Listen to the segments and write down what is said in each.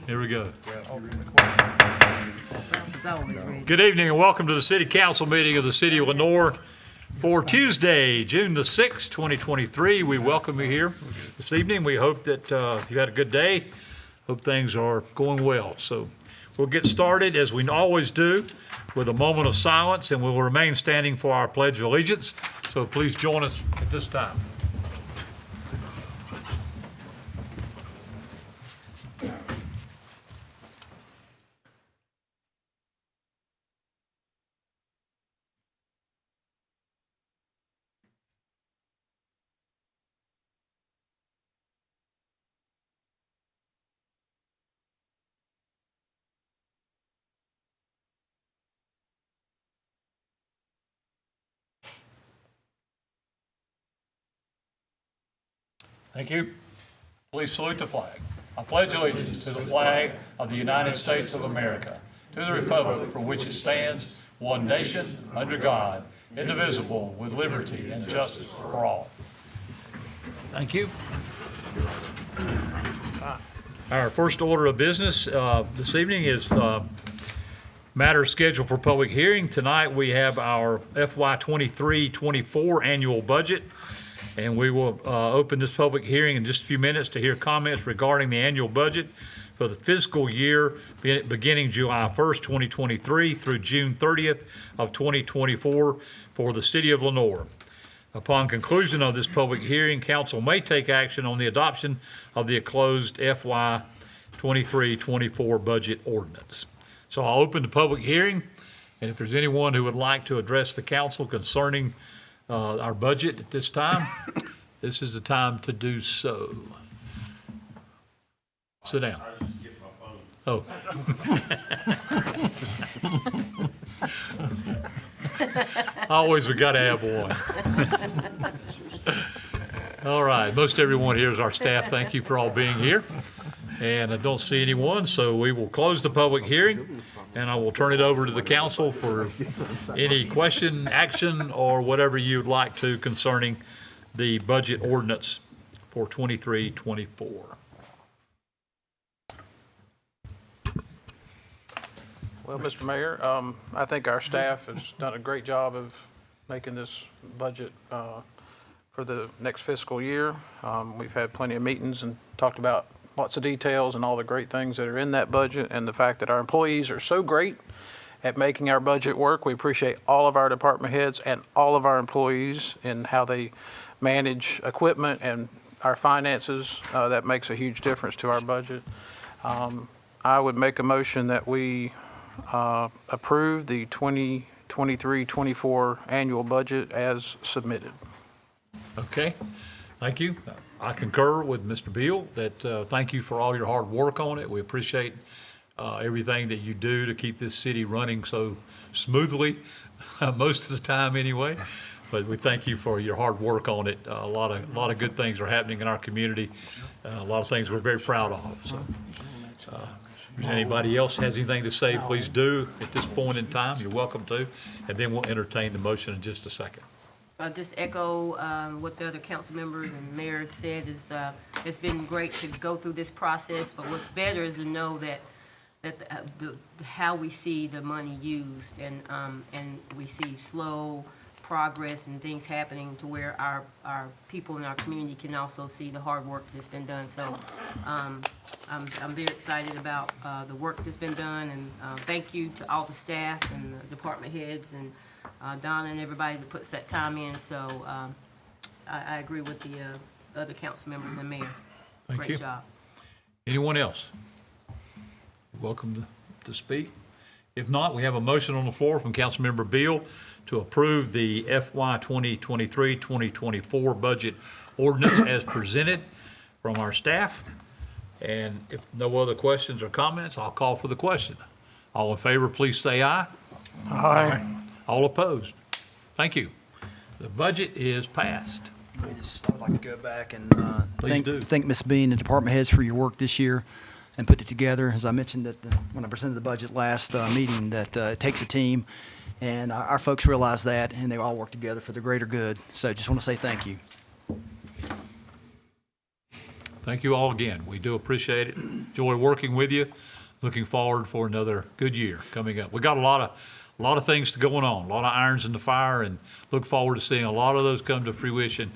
Here we go. It's always ready. Good evening and welcome to the City Council meeting of the City of Lenore for Tuesday, June the 6th, 2023. We welcome you here this evening. We hope that you had a good day. Hope things are going well. So we'll get started, as we always do, with a moment of silence, and we will remain standing for our Pledge of Allegiance. So please join us at this time. Thank you. Please salute the flag. I pledge allegiance to the flag of the United States of America, to the republic for which it stands, one nation, under God, indivisible, with liberty and justice for all. Thank you. Our first order of business this evening is matters scheduled for public hearing. Tonight we have our FY 23-24 annual budget. And we will open this public hearing in just a few minutes to hear comments regarding the annual budget for the fiscal year beginning July 1st, 2023 through June 30th of 2024 for the City of Lenore. Upon conclusion of this public hearing, council may take action on the adoption of the closed FY 23-24 budget ordinance. So I'll open the public hearing, and if there's anyone who would like to address the council concerning our budget at this time, this is the time to do so. Sit down. Oh. Always we gotta have one. All right, most everyone here is our staff. Thank you for all being here. And I don't see anyone, so we will close the public hearing. And I will turn it over to the council for any question, action, or whatever you'd like to concerning the budget ordinance for 23-24. Well, Mr. Mayor, I think our staff has done a great job of making this budget for the next fiscal year. We've had plenty of meetings and talked about lots of details and all the great things that are in that budget, and the fact that our employees are so great at making our budget work. We appreciate all of our department heads and all of our employees in how they manage equipment and our finances. That makes a huge difference to our budget. I would make a motion that we approve the 2023-24 annual budget as submitted. Okay, thank you. I concur with Mr. Beal that thank you for all your hard work on it. We appreciate everything that you do to keep this city running so smoothly, most of the time anyway. But we thank you for your hard work on it. A lot of good things are happening in our community. A lot of things we're very proud of. So, if anybody else has anything to say, please do at this point in time. You're welcome to. And then we'll entertain the motion in just a second. I'll just echo what the other council members and mayor said. It's been great to go through this process, but what's better is to know that how we see the money used, and we see slow progress and things happening to where our people in our community can also see the hard work that's been done. So I'm very excited about the work that's been done, and thank you to all the staff and the department heads and Donna and everybody that puts that time in. So I agree with the other council members and mayor. Thank you. Great job. Anyone else? You're welcome to speak. If not, we have a motion on the floor from Councilmember Beal to approve the FY 2023-2024 budget ordinance as presented from our staff. And if no other questions or comments, I'll call for the question. All in favor, please say aye. Aye. All opposed? Thank you. The budget is passed. I would like to go back and Please do. thank Ms. Bean and department heads for your work this year and put it together. As I mentioned when I presented the budget last meeting, that it takes a team, and our folks realize that, and they all work together for the greater good. So just want to say thank you. thank you all again. We do appreciate it. Enjoy working with you. Looking forward for another good year coming up. We got a lot of things going on, a lot of irons in the fire, and look forward to seeing a lot of those come to fruition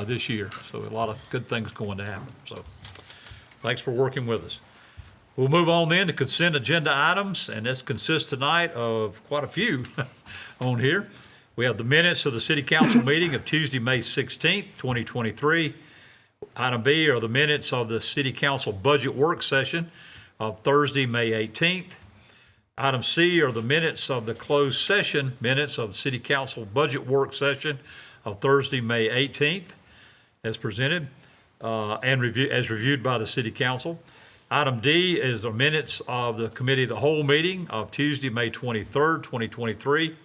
this year. So a lot of good things going to happen. So thanks for working with us. We'll move on then to consent agenda items, and this consists tonight of quite a few on here. We have the minutes of the city council meeting of Tuesday, May 16th, 2023. Item B are the minutes of the city council budget work session of Thursday, May 18th. Item C are the minutes of the closed session minutes of the city council budget work session of Thursday, May 18th, as presented and as reviewed by the city council. Item D is the minutes of the committee of the whole meeting of Tuesday, May 23rd, 2023.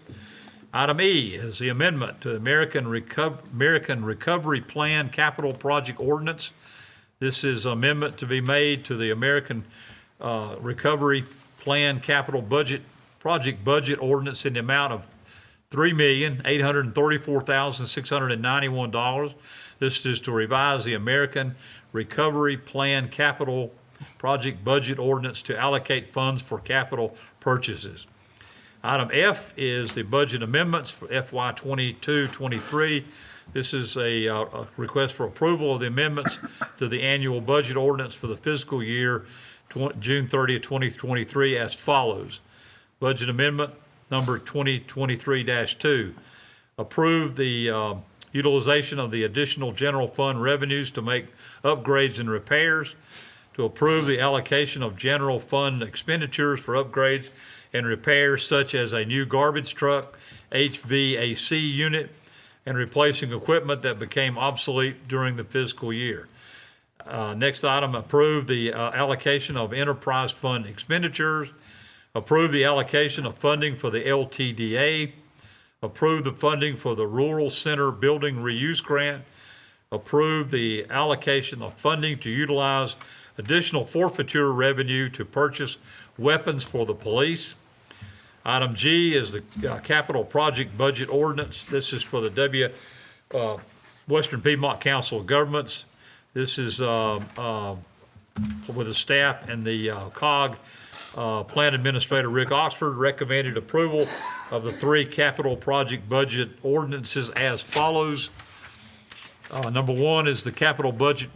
Item E is the amendment to the American Recovery Plan Capital Project Ordinance. This is an amendment to be made to the American Recovery Plan Capital Project Budget Ordinance in the amount of $3,834,691. This is to revise the American Recovery Plan Capital Project Budget Ordinance to allocate funds for capital purchases. Item F is the budget amendments for FY 22-23. This is a request for approval of the amendments to the annual budget ordinance for the fiscal year June 30th, 2023 as follows. Budget amendment number 2023-2. Approve the utilization of the additional general fund revenues to make upgrades and repairs. To approve the allocation of general fund expenditures for upgrades and repairs such as a new garbage truck, HVAC unit, and replacing equipment that became obsolete during the fiscal year. Next item, approve the allocation of enterprise fund expenditures. Approve the allocation of funding for the LTDA. Approve the funding for the Rural Center Building Reuse Grant. Approve the allocation of funding to utilize additional forfeiture revenue to purchase weapons for the police. Item G is the capital project budget ordinance. This is for the Western Piedmont Council of Governments. This is with the staff and the COG. Plan Administrator Rick Oxford recommended approval of the 3 capital project budget ordinances as follows. Number 1 is the capital project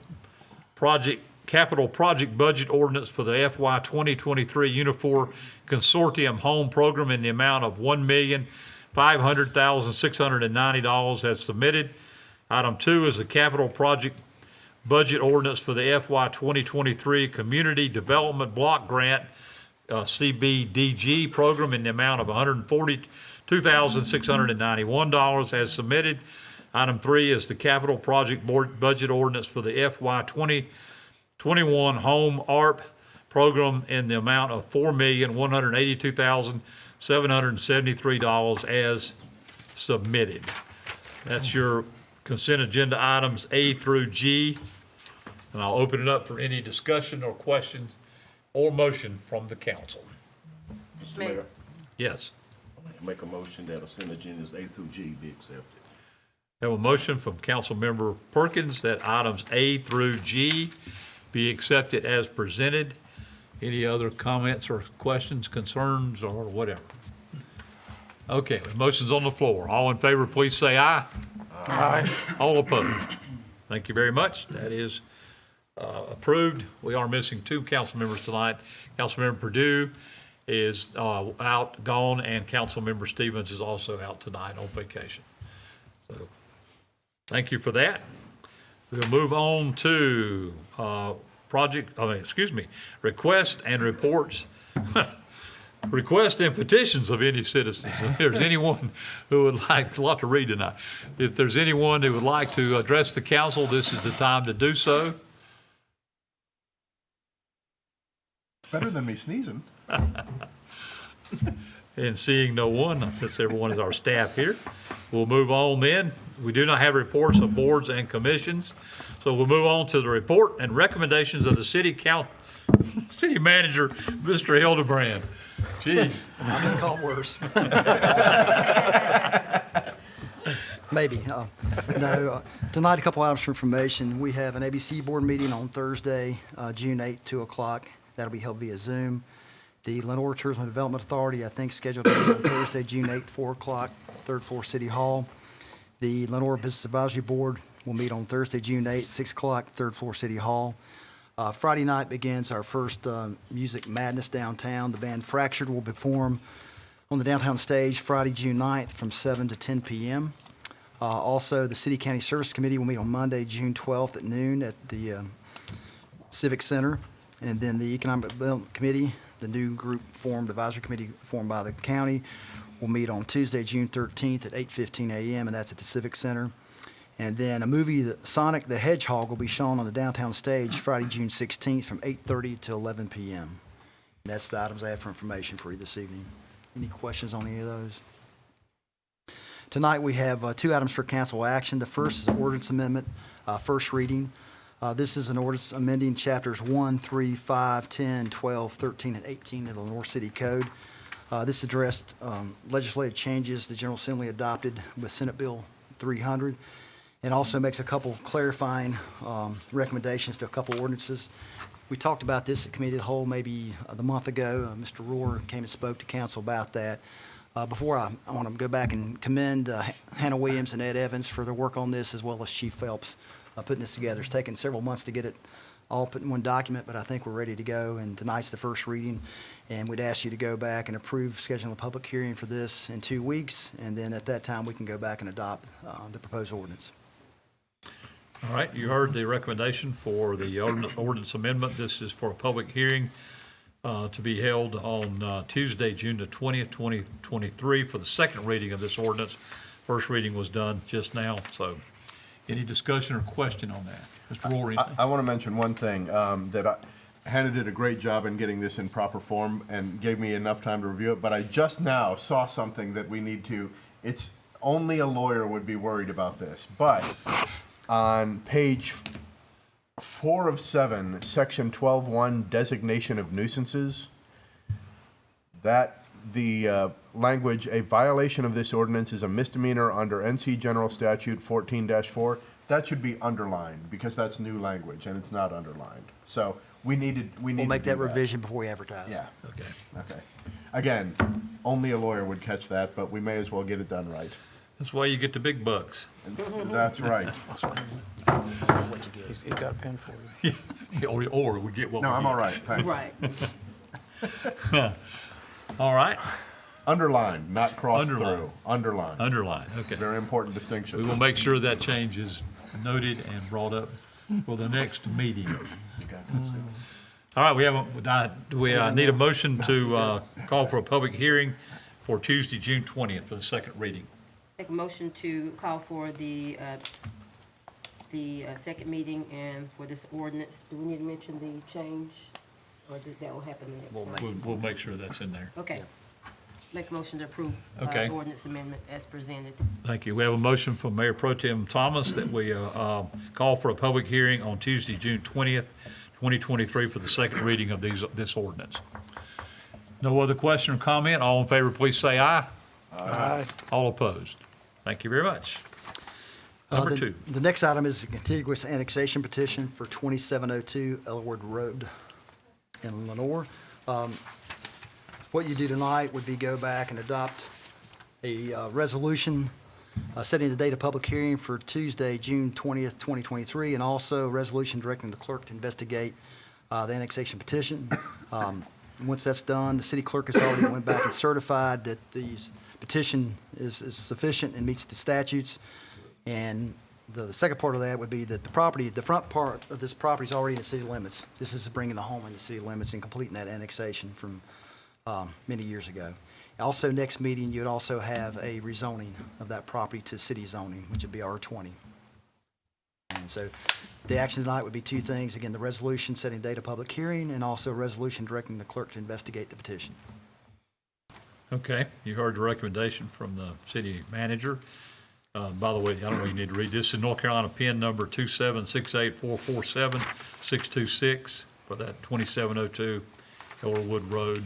budget ordinance for the FY 2023 Unifor Consortium Home Program in the amount of $1,500,690 as submitted. Item 2 is the capital project budget ordinance for the FY 2023 Community Development Block Grant CBDG program in the amount of $142,691 as submitted. Item 3 is the capital project budget ordinance for the FY 2021 Home ARP program in the amount of $4,182,773 as submitted. That's your consent agenda items A through G. And I'll open it up for any discussion or questions or motion from the council. Mr. Mayor, Yes. I'd like to make a motion that consent agendas A through G be accepted. Have a motion from Councilmember Perkins that items A through G be accepted as presented. Any other comments or questions, concerns, or whatever? Okay, the motion's on the floor. All in favor, please say aye. Aye. All opposed? Thank you very much. That is approved. We are missing 2 council members tonight. Councilmember Perdue is out, gone, and Councilmember Stevens is also out tonight on vacation. So, thank you for that. We'll move on to request and reports. Requests and petitions of any citizens. If there's anyone who would like, a lot to read tonight. If there's anyone who would like to address the council, this is the time to do so. Better than me sneezing. And seeing no one, since everyone is our staff here, we'll move on then. We do not have reports of boards and commissions, so we'll move on to the report and recommendations of the city manager, Mr. Hildebrand. Jeez. I've been called worse. Maybe. No, tonight, a couple items for information. We have an ABC board meeting on Thursday, June 8th, 2 o'clock. That'll be held via Zoom. The Lenore Tourism and Development Authority, I think, scheduled to be on Thursday, June 8th, 4 o'clock, third floor City Hall. The Lenore Business Advisory Board will meet on Thursday, June 8th, 6 o'clock, third floor City Hall. Friday night begins our first Music Madness downtown. The band Fractured will perform on the downtown stage Friday, June 9th from 7 to 10 p.m. Also, the City County Service Committee will meet on Monday, June 12th at noon at the Civic Center. And then the Economic Development Committee, the new group formed, advisory committee formed by the county, will meet on Tuesday, June 13th at 8:15 a.m., and that's at the Civic Center. And then a movie, Sonic the Hedgehog, will be shown on the downtown stage Friday, June 16th from 8:30 to 11 p.m. And that's the items I have for information for you this evening. Any questions on any of those? Tonight, we have two items for council action. The first is an ordinance amendment, first reading. This is an ordinance amending chapters 1, 3, 5, 10, 12, 13, and 18 of the Lenore City Code. This addressed legislative changes the General Assembly adopted with Senate Bill 300, and also makes a couple clarifying recommendations to a couple ordinances. We talked about this at Committee of the Whole maybe the month ago. Mr. Rohr came and spoke to council about that. Before I want to go back and commend Hannah Williams and Ed Evans for their work on this, as well as Chief Phelps putting this together. It's taken several months to get it all put in one document, but I think we're ready to go, and tonight's the first reading, and we'd ask you to go back and approve scheduling a public hearing for this in 2 weeks, and then at that time, we can go back and adopt the proposed ordinance. All right, you heard the recommendation for the ordinance amendment. This is for a public hearing to be held on Tuesday, June the 20th, 2023, for the second reading of this ordinance. First reading was done just now, so any discussion or question on that? Mr. Rohr, anything? I want to mention one thing, Hannah did a great job in getting this in proper form and gave me enough time to review it, but I just now saw something that we need to, it's, only a lawyer would be worried about this, but on page 4 of 7, section 12.1, designation of nuisances, that the language, a violation of this ordinance is a misdemeanor under NC General Statute 14-4, that should be underlined, because that's new language, and it's not underlined. So we need We'll to make do that revision before we advertise. Yeah, Okay. okay. Again, only a lawyer would catch that, but we may as well get it done right. That's why you get the big bucks. That's right. He's got a pen for you. Or we get what we No, I'm get. all right, thanks. Right. All right, Underlined, not crossed Underlined. through. Underlined. underline, okay. Very important We distinction. will make sure that change is noted and brought up for the next meeting. All right, we need a motion to call for a public hearing for Tuesday, June 20th for the second reading. Make a motion to call for the second meeting and for this ordinance. Do we need to mention the change, or that will happen the next time? We'll make sure that's in there. Okay. Make a motion to approve Okay. ordinance amendment as presented. Thank you. We have a motion from Mayor Pro Tem Thomas that we call for a public hearing on Tuesday, June 20th, 2023 for the second reading of this ordinance. No other question or comment? All in favor, please say aye. Aye. All opposed? Thank you very much. Number two. The next item is a contiguous annexation petition for 2702 Elwood Road in Lenore. What you do tonight would be go back and adopt a resolution setting the date of public hearing for Tuesday, June 20th, 2023, and also a resolution directing the clerk to investigate the annexation petition. Once that's done, the city clerk has already went back and certified that the petition is sufficient and meets the statutes. And the second part of that would be that the front part of this property is already in the city limits. This is bringing the home into city limits and completing that annexation from many years ago. Also, next meeting, you'd also have a rezoning of that property to city zoning, which would be R20. And so the action tonight would be two things. Again, the resolution setting date of public hearing, and also a resolution directing the clerk to investigate the petition. Okay, you heard the recommendation from the city manager. By the way, I don't know if you need to read this. In North Carolina PIN number 2768447-626 for that 2702 Elwood Road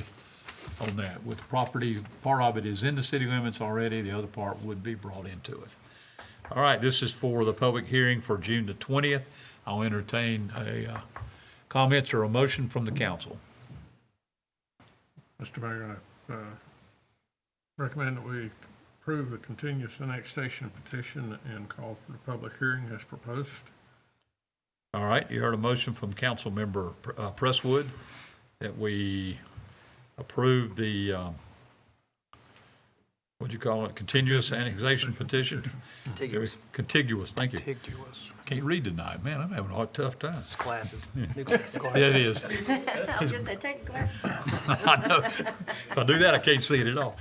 on that. With property, part of it is in the city limits already, the other part would be brought into it. All right, this is for the public hearing for June the 20th. I'll entertain a comments or a motion from the council. Mr. Mayor, I recommend that we approve the continuous annexation petition and call for the public hearing as proposed. All right, you heard a motion from Councilmember Presswood that we approve the, what'd you call it, continuous annexation petition? Contiguous. Contiguous, thank you. Contiguous. Can't read tonight, man, I'm having a tough time. It's classes. New classes. Yeah, it is. I was just saying, take the glasses off. I know. If I do that, I can't see it at all.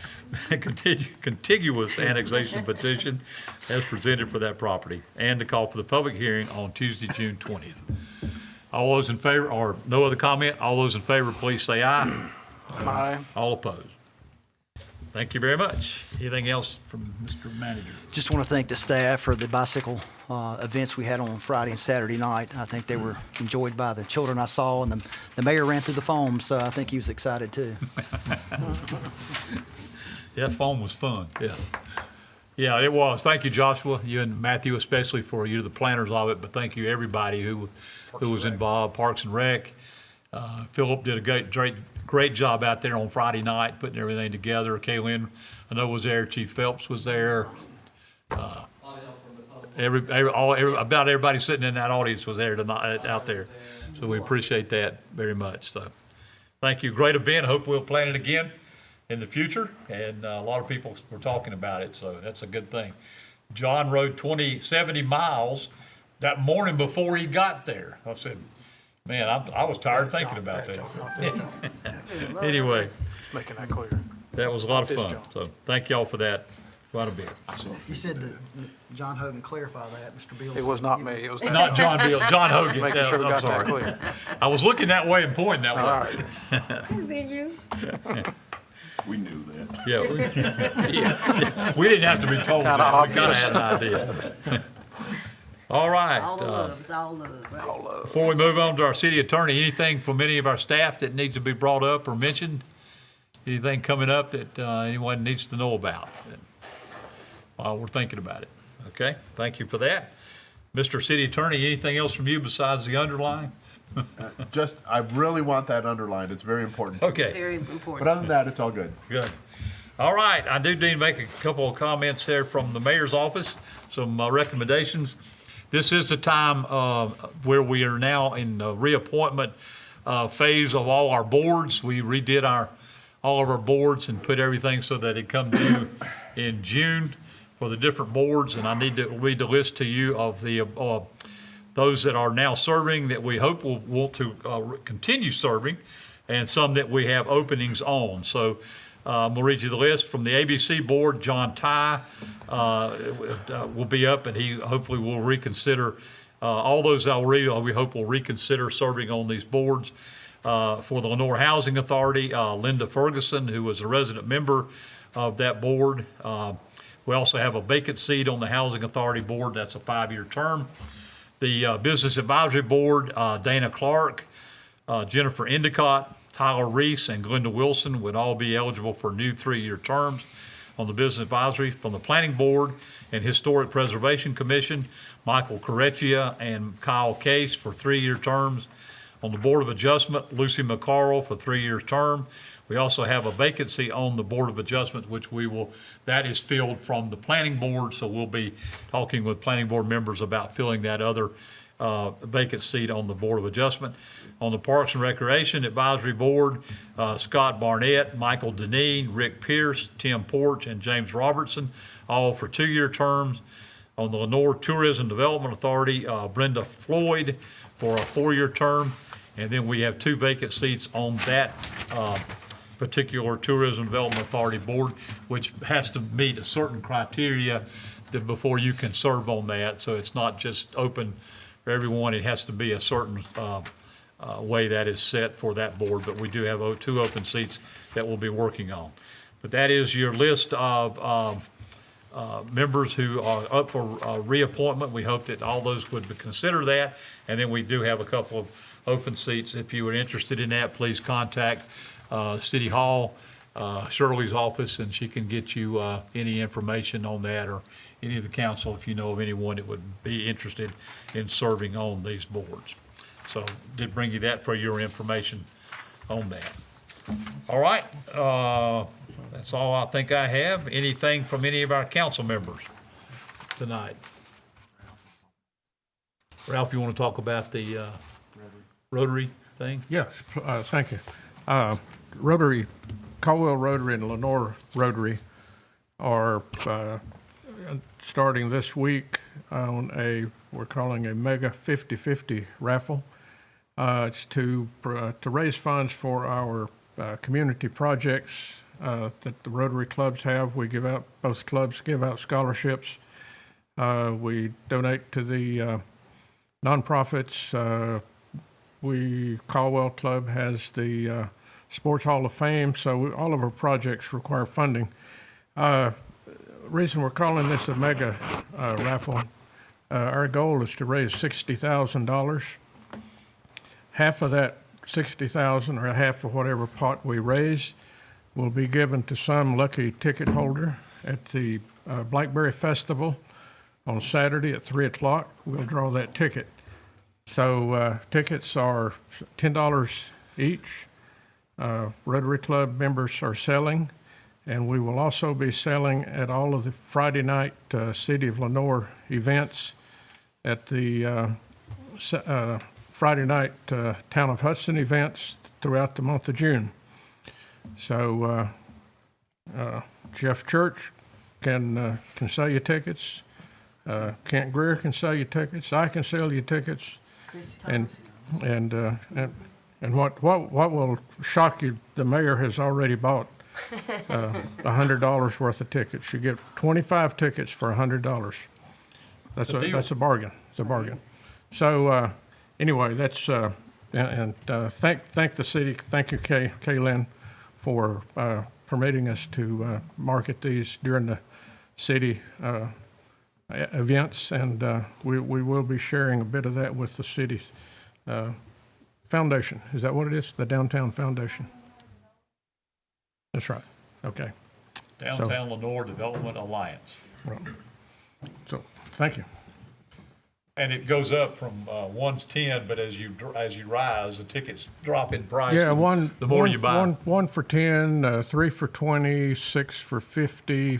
Contiguous annexation petition as presented for that property, and to call for the public hearing on Tuesday, June 20th. All those in favor, or no other comment, all those in favor, please say aye. Aye. All opposed. Thank you very much. Anything else from Mr. Manager? Just want to thank the staff for the bicycle events we had on Friday and Saturday night. I think they were enjoyed by the children I saw, and the mayor ran through the foam, so I think he was excited too. Yeah, that phone was fun, yeah. Yeah, it was. Thank you, Joshua, you and Matthew especially, for you're the planners of it, but thank you, everybody who was involved, Parks and Rec. Philip did a great job out there on Friday night, putting everything together. Kaylin, I know, was there. Chief Phelps was there. About everybody sitting in that audience was there tonight, out there. So we appreciate that very much. So, thank you. Great event. I hope we'll plan it again in the future. And a lot of people were talking about it, so that's a good thing. John rode 70 miles that morning before he got there. I said, man, I was tired thinking about that. Anyway, Just making that clear. that was a lot of His fun. job. So thank y'all for that quite a bit. You said that John Hogan clarify that, Mr. Beals. It was not me, it was Not John Bill, John Hogan. making sure we I'm got that sorry. clear. I was looking that way and pointing that All way. right. Been you. We knew that. Yeah. We didn't have to be told Kinda that. We kind of obvious. had an idea. All right. All the love, it's all love, right? All love. Before we move on to our city attorney, anything from any of our staff that needs to be brought up or mentioned? Anything coming up that anyone needs to know about? While we're thinking about it. Okay, thank you for that. Mr. City Attorney, anything else from you besides the underline? Just, I really want that underlined. It's very important. Okay, Very But important. other than that, it's all good. good. All right, I do need to make a couple of comments there from the mayor's office, some recommendations. This is the time where we are now in the reappointment phase of all our boards. We redid all of our boards and put everything so that it come due in June for the different boards, and I need to read the list to you of the those that are now serving that we hope will want to continue serving, and some that we have openings on. So we'll read you the list. From the ABC Board, John Ty will be up, and he hopefully will reconsider all those I'll read. We hope will reconsider serving on these boards. For the Lenore Housing Authority, Linda Ferguson, who was a resident member of that board. We also have a vacant seat on the Housing Authority Board. That's a 5-year term. The Business Advisory Board, Dana Clark, Jennifer Endicott, Tyler Reese, and Glenda Wilson would all be eligible for new 3-year terms on the Business Advisory. From the Planning Board and Historic Preservation Commission, Michael Correcchia and Kyle Case for 3-year terms. On the Board of Adjustment, Lucy McCarl for 3-year term. We also have a vacancy on the Board of Adjustment, which that is filled from the Planning Board, so we'll be talking with Planning Board members about filling that other vacant seat on the Board of Adjustment. On the Parks and Recreation Advisory Board, Scott Barnett, Michael Deneen, Rick Pierce, Tim Porch, and James Robertson, all for 2-year terms. On the Lenore Tourism Development Authority, Brenda Floyd for a 4-year term. And then we have 2 vacant seats on that particular Tourism Development Authority Board, which has to meet a certain criteria that before you can serve on that. So it's not just open for everyone. It has to be a certain way that is set for that board. But we do have 2 open seats that we'll be working on. But that is your list of members who are up for reappointment. We hope that all those would consider that. And then we do have a couple of open seats. If you are interested in that, please contact City Hall Shirley's office, and she can get you any information on that, or any of the council, if you know of anyone that would be interested in serving on these boards. So did bring you that for your information on that. All right, that's all I think I have. Anything from any of our council members tonight? Ralph, you want to talk about the Rotary thing? Yes, thank you. Rotary, Caldwell Rotary and Lenore Rotary are starting this week on we're calling a Mega 50/50 raffle. It's to raise funds for our community projects that the Rotary clubs have. Both clubs give out scholarships. We donate to the nonprofits. Caldwell Club has the Sports Hall of Fame, so all of our projects require funding. Reason we're calling this a mega raffle, our goal is to raise $60,000. Half of that $60,000, or half of whatever pot we raise, will be given to some lucky ticket holder at the Blackberry Festival on Saturday at 3 o'clock. We'll draw that ticket. So tickets are $10 each. Rotary Club members are selling, and we will also be selling at all of the Friday night City of Lenore events, at the Friday night Town of Hudson events throughout the month of June. So Jeff Church can sell you tickets. Kent Greer can sell you tickets. I can sell you tickets. And what will shock you, the mayor has already bought $100 worth of tickets. You get 25 tickets for $100. That's a bargain. It's a bargain. So anyway, that's thank the city. Thank you, Kaylin, for permitting us to market these during the city events, and we will be sharing a bit of that with the city's foundation. Is that what it is? The Downtown Foundation? That's right. Okay. Downtown Lenore Development Alliance. So, thank you. And it goes up from one's 10, but as you rise, the tickets drop in price. Yeah, the more you buy. One for 10, 3 for 20, 6 for 50,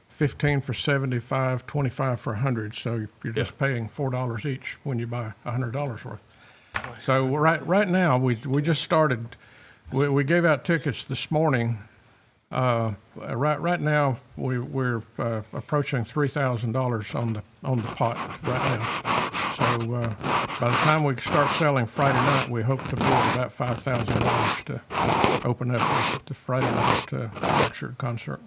15 for 75, 25 for 100. So you're just paying $4 each when you buy $100 worth. So right now, we just started. We gave out tickets this morning. Right now, we're approaching $3,000 on the pot right now. So by the time we start selling Friday night, we hope to be at about $5,000 to open up the Friday night lecture concert.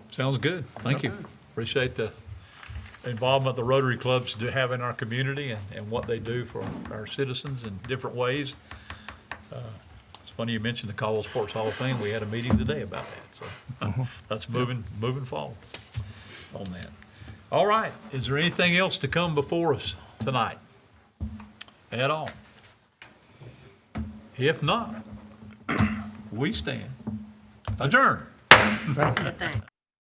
Sounds good. Thank you. Appreciate the involvement the Rotary clubs do have in our community, and what they do for our citizens in different ways. It's funny you mentioned the Caldwell Sports Hall of Fame. We had a meeting today about that, so that's moving forward on that. All right, is there anything else to come before us tonight at all? If not, we stand adjourned. Thanks.